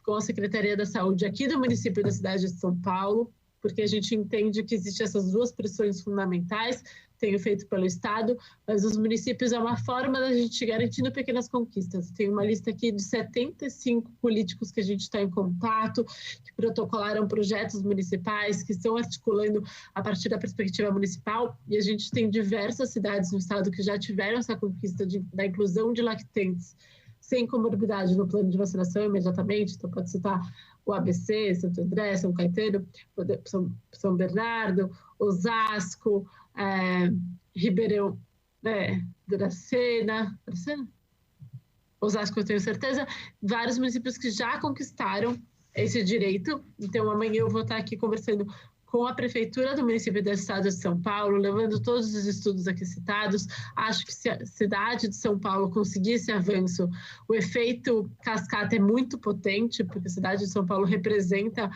[SPEAKER 1] com a Secretaria da Saúde aqui do município da cidade de São Paulo, porque a gente entende que existem essas 2 pressões fundamentais, tenho feito pelo Estado, mas os municípios é uma forma da gente garantindo pequenas conquistas. Tem uma lista aqui de 75 políticos que a gente está em contato, que protocolaram projetos municipais, que estão articulando a partir da perspectiva municipal, e a gente tem diversas cidades no Estado que já tiveram essa conquista da inclusão de lactentes sem comorbidade no plano de vacinação imediatamente. Então, pode citar o ABC, Santo André, São Caetano, São Bernardo, Osasco, Ribeirão, Dracena, Osasco, eu tenho certeza, vários municípios que já conquistaram esse direito. Então, amanhã eu vou estar aqui conversando com a Prefeitura do município do Estado de São Paulo, levando todos os estudos aqui citados. Acho que se a cidade de São Paulo conseguir esse avanço, o efeito cascata é muito potente, porque a cidade de São Paulo representa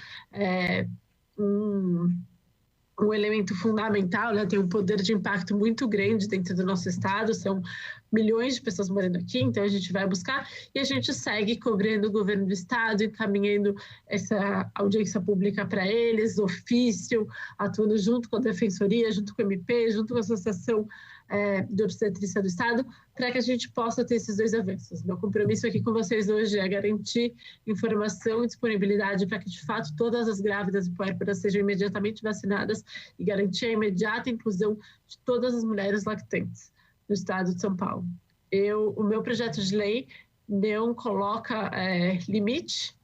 [SPEAKER 1] um elemento fundamental, né? Tem um poder de impacto muito grande dentro do nosso estado, são milhões de pessoas morando aqui, então a gente vai buscar e a gente segue cobrindo o governo do estado, encaminhando essa audiência pública para eles, ofício, atuando junto com a Defensoria, junto com o MP, junto com a Associação de Obstetrícia do Estado, para que a gente possa ter esses 2 avanços. Meu compromisso aqui com vocês hoje é garantir informação e disponibilidade para que, de fato, todas as grávidas e puérperas sejam imediatamente vacinadas e garantir a imediata inclusão de todas as mulheres lactantes no Estado de São Paulo. O meu projeto de lei não coloca limite